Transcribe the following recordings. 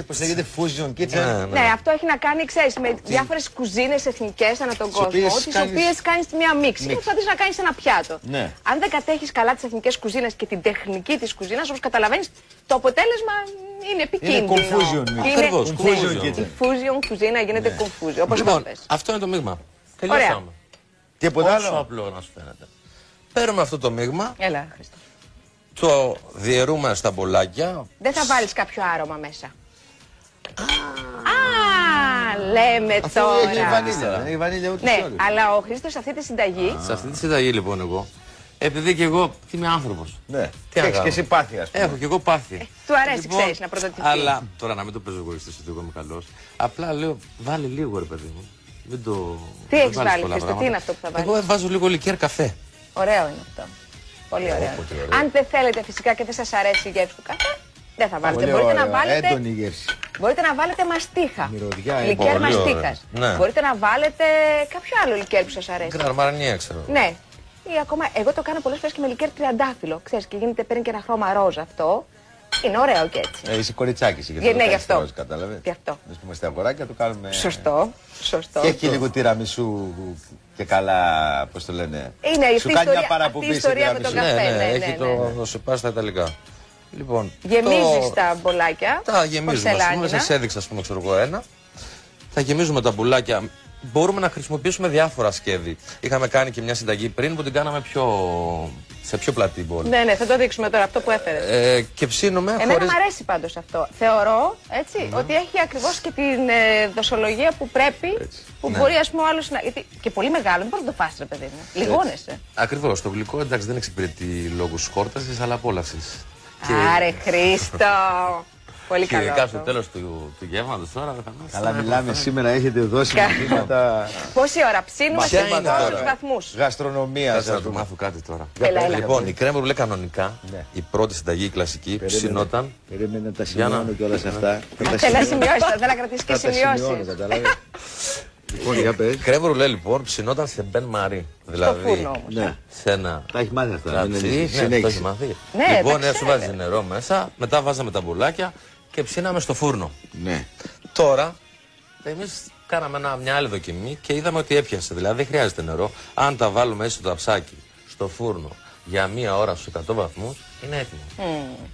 Πώς λέγεται Fusion Kitchen. Ναι, αυτό έχει να κάνει, ξέρεις, με διάφορες κουζίνες εθνικές ανά τον κόσμο, τις οποίες κάνεις μια μίξη και προσπαθείς να κάνεις ένα πιάτο. Ναι. Αν δεν κατέχεις καλά τις εθνικές κουζίνες και την τεχνική της κουζίνας, όπως καταλαβαίνεις, το αποτέλεσμα είναι επικίνδυνο. Είναι confusion. Ακριβώς, Fusion. Η fusion κουζίνα γίνεται confusion, όπως Λοιπόν, το πες. αυτό είναι το μείγμα. Ωραία. Τελειώσαμε. Τίποτα Όσο άλλο. απλό να σου φαίνεται. Παίρνουμε αυτό το μείγμα, Έλα, Χριστό. το διαιρούμε στα μπολάκια. Δεν θα βάλεις κάποιο άρωμα μέσα. Λέμε Αυτό τώρα. έχει βανίλια. Έχει βανίλια ούτως ή Ναι, άλλως. αλλά ο Χρήστος σε αυτή τη συνταγή. Σε αυτή τη συνταγή λοιπόν εγώ, επειδή και εγώ είμαι άνθρωπος. Ναι. Τι να Έχεις κάνω. και συμπάθεια, ας πούμε. Έχω και εγώ πάθη. Του αρέσει, ξέρεις, να πρωτοτυπεί. Αλλά τώρα να μην το παίζω εγωιστής ότι εγώ είμαι καλός. Απλά λέω, βάλε λίγο ρε παιδί μου. Μην το. Τι μην έχεις βάλεις βάλει, πολλά Χρήστο, τι πράγματα. είναι αυτό που θα βάλεις? Εγώ βάζω λίγο λικέρ καφέ. Ωραίο είναι αυτό. Πολύ ωραίο. πολύ ωραίο. Αν δεν θέλετε φυσικά και δεν σας αρέσει η γεύση του καφέ, δεν θα βάλετε. Πολύ Μπορείτε να ωραίο. βάλετε, Έντονη γεύση. μπορείτε να βάλετε μαστίχα. Μυρωδιά, Λικέρ πολύ μαστίχας. ωραίο. Ναι. Μπορείτε να βάλετε κάποιο άλλο λικέρ που σας αρέσει. Γκραν Μαρανιέ ξέρω. Ναι. Ή ακόμα, εγώ το κάνω πολλές φορές και με λικέρ τριαντάφυλλο. Ξέρεις, και γίνεται, παίρνει και ένα χρώμα ροζ αυτό. Είναι ωραίο και έτσι. Είσαι κοριτσάκι εσύ. Ναι, γι' αυτό. Κατάλαβε. Γι' αυτό. Εμείς που είμαστε αγοράκια το κάνουμε. Σωστό. Σωστό. Και έχει και λίγο τυραμισού και καλά, πώς το λένε. Είναι αυτή Σου η κάνει μια ιστορία, παραπομπή αυτή η σε ιστορία με τον τυραμισού. καφέ. Ναι, Ναι, έχει ναι. το σεπά στα ιταλικά. Λοιπόν, Γεμίζεις τα μπολάκια. Τα γεμίζουμε, ας πούμε, πορσελάνινα. σας έδειξα, ας πούμε, ξέρω εγώ ένα. Θα γεμίζουμε τα μπουλάκια. Μπορούμε να χρησιμοποιήσουμε διάφορα σκεύη. Είχαμε κάνει και μια συνταγή πριν που την κάναμε σε πιο πλατή μπόλ. Ναι, ναι, θα το δείξουμε τώρα αυτό που έφερες. Και ψήνουμε Εμένα χωρίς... μου αρέσει πάντως αυτό. Θεωρώ έτσι, ότι έχει ακριβώς και την δοσολογία που πρέπει, που μπορεί ας πούμε ο άλλος να. Γιατί και πολύ μεγάλο, δεν μπορεί να το φας, ρε παιδί μου. Λιγώνεσαι. Ακριβώς, το γλυκό εντάξει δεν εξυπηρετεί λόγους χόρτασης αλλά απόλαυσης. Άρε Χρήστο! Πολύ Και καλό. ειδικά αυτό. στο τέλος του γεύματος τώρα δεν θα μας... Καλά, μιλάμε σήμερα, έχετε δώσει μαθήματα Πόση ώρα ψήνουμε σε Ποια είναι πόσους τώρα? βαθμούς. γαστρονομίας. Κάτσε να ας του πούμε. μάθω κάτι τώρα. Έλα, έλα. Λοιπόν, η κρέμα ρουλέ κανονικά, Ναι. η πρώτη συνταγή, η κλασική, ψηνόταν. Περίμενε να τα Για να- σημειώνω κιόλας αυτά. Θέλει να σημειώσεις, θέλει να κρατήσεις και Θα τα σημειώνω, σημειώσεις. κατάλαβες. Λοιπόν, για πες. Κρέμα ρουλέ λοιπόν ψηνόταν σε μπεν μαρί. Στο Δηλαδή φούρνο όμως. Ναι. σε ένα. Τα έχει μάθει αυτά. μην Κρατσί, ανησυχείς. ναι, το έχει Συνέχισε. μάθει. Ναι, Λοιπόν, τα έτσι ξέρετε. βάζει νερό μέσα, μετά βάζαμε τα μπουλάκια και ψήναμε στο φούρνο. Ναι. Τώρα, εμείς κάναμε μια άλλη δοκιμή και είδαμε ότι έπιασε. Δηλαδή δεν χρειάζεται νερό. Αν τα βάλουμε έτσι στο ταψάκι, στο φούρνο, για μία ώρα στους 100 βαθμούς, είναι έτοιμο.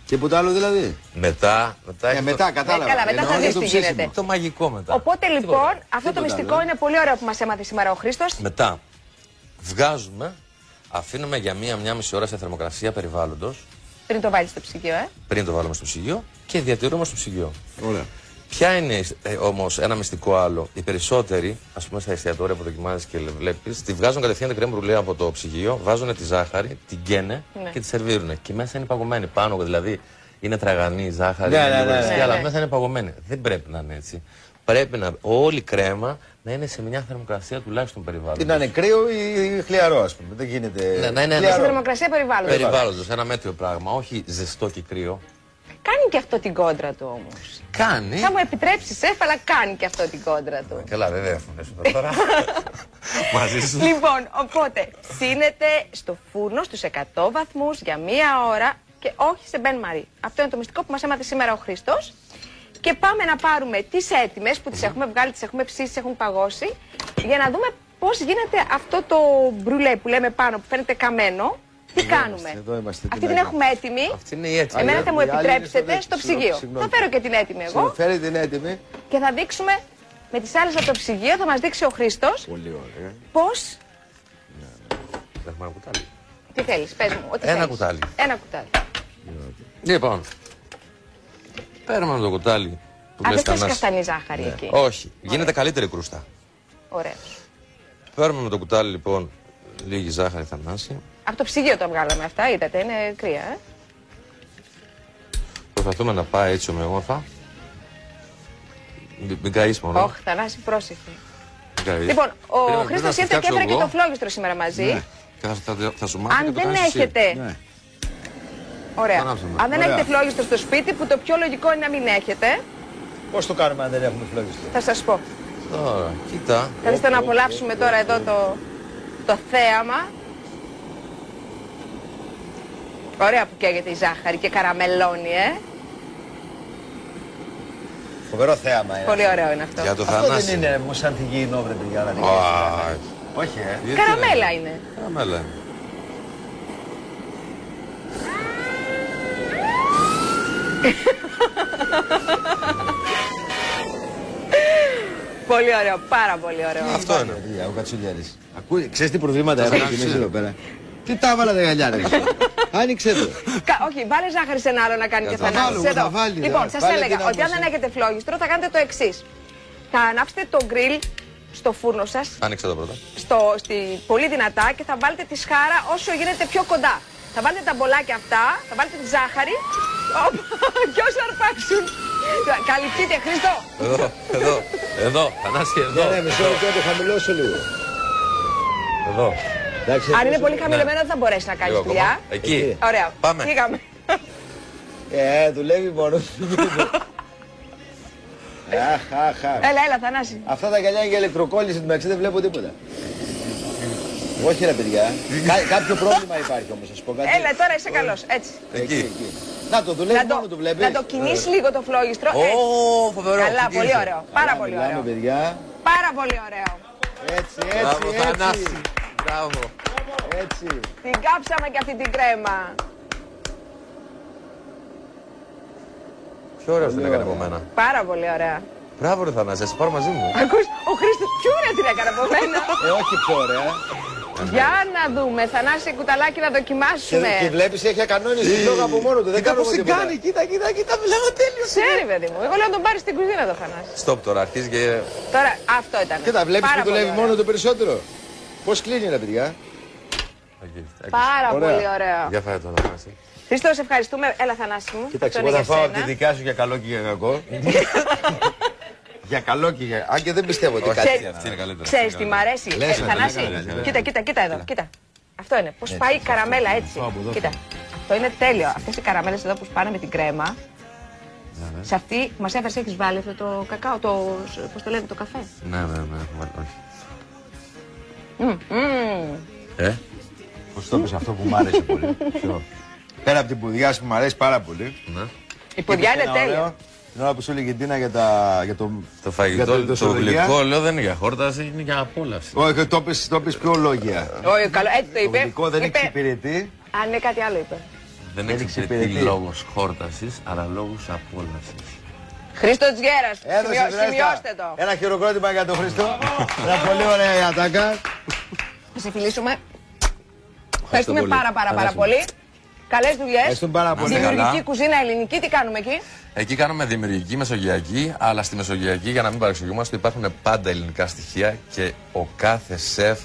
Τίποτα άλλο δηλαδή. Μετά έχει Μετά κατάλαβα. Καλά, μετά θα Εννοώ δεις για το τι ψήσιμο. γίνεται. το μαγικό μετά. Οπότε λοιπόν, αυτό το Τίποτα μυστικό άλλο. είναι πολύ ωραίο που μας έμαθε σήμερα ο Χρήστος. Μετά βγάζουμε, αφήνουμε για μία μισή ώρα σε θερμοκρασία περιβάλλοντος, Πριν το βάλεις στο ψυγείο, πριν το βάλουμε στο ψυγείο και διατηρούμε στο ψυγείο. Ωραία. Ποια είναι όμως ένα μυστικό άλλο? Οι περισσότεροι, ας πούμε στα εστιατόρια που δοκιμάζεις και βλέπεις, τη βγάζουν κατευθείαν την κρέμ μπρουλέ από το ψυγείο, βάζουν τη ζάχαρη, την καίνε Ναι. και τη σερβίρουν. Και μέσα είναι παγωμένη πάνω, δηλαδή είναι τραγανή η ζάχαρη, Ναι, είναι ναι, λίγο ναι, ζεστή, ναι, αλλά ναι. μέσα είναι παγωμένη. Δεν πρέπει να είναι έτσι. Πρέπει όλη η κρέμα να είναι σε μια θερμοκρασία τουλάχιστον περιβάλλοντος. Τι να είναι κρύο ή χλιαρό, ας πούμε. Δεν γίνεται. Ναι, ναι. σε Χλιαρό. θερμοκρασία περιβάλλοντος. Περιβάλλοντος, ένα μέτριο πράγμα, όχι ζεστό και κρύο. Κάνει και αυτό την κόντρα του όμως. Κάνει. Θα μου επιτρέψεις, αλλά κάνει και αυτό την κόντρα του. Καλά, δεν έφυγε τώρα. Μαζί σου. Λοιπόν, οπότε ψήνεται στο φούρνο στους 100 βαθμούς για μία ώρα και όχι σε μπεν μαρί. Αυτό είναι το μυστικό που μας έμαθε σήμερα ο Χρήστος. Και πάμε να πάρουμε τις έτοιμες που τις έχουμε βγάλει, τις έχουμε ψήσει, τις έχουν παγώσει, για να δούμε πώς γίνεται αυτό το μπρουλέ που λέμε πάνω που φαίνεται καμένο. Τι κάνουμε. εδώ είμαστε, Αυτή τι την να έχουμε έτοιμη. Αυτή είναι η έτοιμη. Εμένα θα μου Η άλλη είναι επιτρέψετε στο ψυγείο. συγγνώμη. Θα φέρω και την έτοιμη εγώ Φέρει την έτοιμη. και θα δείξουμε με τις άλλες από το ψυγείο. Θα μας δείξει ο Χρήστος Πολύ ωραία. πώς. Έχουμε ένα κουτάλι. Τι θέλεις, πες μου. Ό,τι Ένα θέλεις. κουτάλι. Ένα κουτάλι. Λοιπόν, παίρνουμε το κουτάλι που Α, λες δεν θες Θανάση. καστανή ζάχαρη εκεί. Όχι, γίνεται καλύτερη κρούστα. Ωραίος. Παίρνουμε με το κουτάλι λοιπόν λίγη ζάχαρη Θανάση. Από το ψυγείο το βγάλαμε αυτά, είδατε, είναι κρύα, Προσπαθούμε να πάει έτσι ομοιόμορφα. Μην καείς μόνο. Όχι, Θανάση, πρόσεχε. Μην καείς. Λοιπόν, ο Πρέπει να Χρήστος σου ήρθε και φτιάξω έφερε και εγώ. το φλόγιστρο σήμερα μαζί. Ναι. Και θα σου μάθω και Αν το δεν κάνεις εσύ. έχετε. Ναι. Ωραία. Το ανάψαμε. Αν δεν Ωραία. έχετε φλόγιστρο στο σπίτι, που το πιο λογικό είναι να μην έχετε, Πώς το κάνουμε αν δεν έχουμε φλόγιστρο. θα σας πω. Τώρα, κοίτα. Θέλετε να απολαύσουμε τώρα εδώ το θέαμα. Ωραία που καίγεται η ζάχαρη και καραμελώνει, Φοβερό θέαμα. Πολύ ωραίο είναι αυτό. Για το Αυτό Θανάση. δεν είναι μουσανθυγιεινό, βρε παιδιά, να δείτε. Όχι, Γιατί Καραμέλα δεν είναι. Καραμέλα είναι. Πολύ ωραίο, πάρα πολύ ωραίο. Αυτό είναι. Παιδιά, ο Κατσουλιάρης. Ξέρεις τι προβλήματα Θα έχουν σας εμείς ξέρω. εδώ πέρα. Τι τα έβαλα τα γυαλιάρες. Άνοιξε το. Όχι, βάλε ζάχαρη σε ένα άλλο να κάνει και Θα Θανάση. βάλω, Εδώ. θα βάλει, Λοιπόν, θα σας βάλει έλεγα την ότι αν δεν έχετε φλόγιστρο θα κάνετε το εξής. Θα ανάψετε το γκριλ στο φούρνο σας, Άνοιξε το πρώτα. πολύ δυνατά και θα βάλετε τη σχάρα όσο γίνεται πιο κοντά. Θα βάλετε τα μπολάκια αυτά, θα βάλετε τη ζάχαρη. Και όσο αρπάξουν. Καλυφθείτε, Χρήστο. Εδώ, Θανάση, εδώ. Ναι, μισό λεπτό να το χαμηλώσω λίγο. Εδώ. Εντάξει, Αν είναι πόσο- πολύ χαμηλωμένο δεν θα μπορέσει να κάνει Λίγο δουλειά. ακόμα. Εκεί. Ωραία. Πάμε. Πήγαμε. Δουλεύει μόνο. Αχ. Έλα, Θανάση. Αυτά τα γυαλιά είναι για ηλεκτροκόλληση, του μεταξύ δεν βλέπω τίποτα. Όχι ρε παιδιά. Κάποιο πρόβλημα υπάρχει όμως, θα σου πω κάτι. Έλα, τώρα είσαι καλός. Έτσι. Εκεί. Να το δουλεύει Να μόνο του βλέπεις. να το κινείς λίγο το φλόγιστρο. Ω, Έτσι. φοβερό. Καλά, ξεκίνησε. πολύ ωραίο. Πάρα πολύ Μιλάμε, ωραίο. παιδιά. Πάρα πολύ ωραίο. Έτσι, Μπράβο, Θανάση. έτσι. Μπράβο. Έτσι. Την κάψαμε και αυτή την κρέμα. Πιο ωραίο την έκανε από μένα. Πάρα πολύ ωραία. Μπράβο, ρε Θανάση, σε πάρω μαζί μου. Ακούς, ο Χρήστος πιο ωραία την έκανε από μένα. Όχι πιο ωραία. Για να δούμε, Θανάση κουταλάκι να δοκιμάσουμε. Και βλέπεις έχει ακανόνιση τη φλόγα από μόνο του. Δεν κάνω πώς την τίποτα. κάνει, κοίτα, μιλάμε τέλειο. Ξέρει, παιδί μου. Εγώ λέω να τον πάρει στην κουζίνα το Θανάση. Στοπ τώρα, αρχίζει και... Τώρα αυτό ήταν. Κοίτα, βλέπεις Πάρα που δουλεύει πολύ μόνο ωραίο. το περισσότερο. Πώς κλείνει ρε παιδιά. Εκεί, Πάρα Ωραία. πολύ ωραίο. Για φάει το Θανάση. Χρήστο, σε ευχαριστούμε. Έλα, Θανάση μου. Κοίταξε, Αυτό εγώ είναι θα για φάω σένα. από τη δικιά σου για καλό και για κακό. Για καλό και για... Αν και δεν πιστεύω ότι Όχι, κάτι. αυτή είναι καλύτερα. Ξέρεις τι μ' αρέσει. Λες, Θανάση, ναι. κοίτα εδώ. Κοίτα. Αυτό είναι. Πώς πάει η καραμέλα έτσι. Πάω από εδώ. Κοίτα. Αυτό είναι τέλειο. Αυτές οι καραμέλες εδώ που σπάνε με την κρέμα. Σε αυτή που μας έφερε, έχεις βάλει αυτό το κακάο, πώς το λένε, το καφέ. Ναι, έχω βάλει, όχι. Μμμ. Πώς το πεις αυτό που μου άρεσε πολύ. Ποιο? Πέρα από την πουδιά σου που μου αρέσει πάρα πολύ. Ναι. Η ποδιά είναι Ένα ωραίο, τέλεια. την ώρα που σου έλεγε η Τίνα για το... Το για φαγητό, το δοσολογία. γλυκό, λέω, δεν είναι για χόρταση, είναι για απόλαυση. Όχι, το πεις πιο λόγια. Όχι, καλό, έτσι το Το είπε. γλυκό δεν Είπε- εξυπηρετεί. Αν είναι κάτι άλλο είπε. Δεν Δεν εξυπηρετεί εξυπηρετεί. λόγος χόρτασης, αλλά λόγος απόλαυσης. Χρήστο Τζιέρας, Έδωσε σημειώστε το. Ένα χειροκρότημα για τον Χριστό. Ένα πολύ ωραία η ατάκα. Θα σε φιλήσουμε. Ευχαριστούμε πολύ. πάρα Θανάση. πολύ. Καλές δουλειές. Ευχαριστούμε πάρα πολύ. Δημιουργική Καλά. κουζίνα ελληνική, τι κάνουμε εκεί. Εκεί κάνουμε δημιουργική μεσογειακή, αλλά στη μεσογειακή, για να μην παρεξηγούμαστε, υπάρχουν πάντα ελληνικά στοιχεία και ο κάθε σεφ,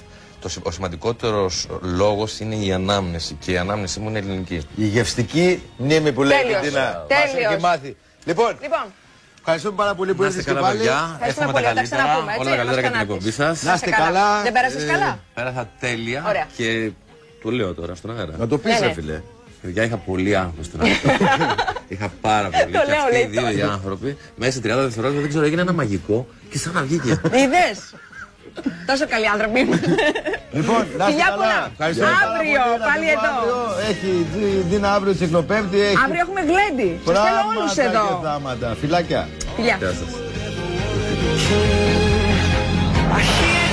ο σημαντικότερος λόγος είναι η ανάμνηση. Και η ανάμνηση μου είναι ελληνική. Η γευστική μνήμη που λέει η Τέλειος. Τίνα. Τέλειος. Μας έχει μάθει. Λοιπόν, Λοιπόν, ευχαριστούμε πάρα πολύ που Να ήρθες είστε και καλά, πάλι. παιδιά. Ευχαριστούμε Εύχομαι τα πολύ, θα τα καλύτερα. ξαναπούμε, έτσι, Όλα τα να καλύτερα μας για την εκπομπή ξανάρθεις. σας. Να είστε καλά. Δεν πέρασες καλά. Πέρασα τέλεια. Ωραία. Και το λέω τώρα στον αέρα. Να το πεις Ναι, ρε ναι. φίλε. Παιδιά, είχα πολύ άγχος στην αρχή. Είχα πάρα πολύ. Το Και λέω, αυτοί λέει οι δύο τώρα. οι άνθρωποι, μέσα σε 30 δευτερόλεπτα, δεν ξέρω, έγινε ένα μαγικό και σαν να βγήκε. είδες. Τόσο καλοί άνθρωποι είμαστε. Λοιπόν, να είστε Φιλιά καλά. πολλά. Ευχαριστούμε πάρα Αύριο, πολύ. πάλι Ραντεβού εδώ. αύριο. Έχει Δίνα αύριο της Εκλοπέμπτη. Έχει Αύριο έχουμε γλέντι. Σας θέλω όλους πράγματα εδώ. και θάματα. Φιλάκια. Φιλιά. Γεια σας. I hear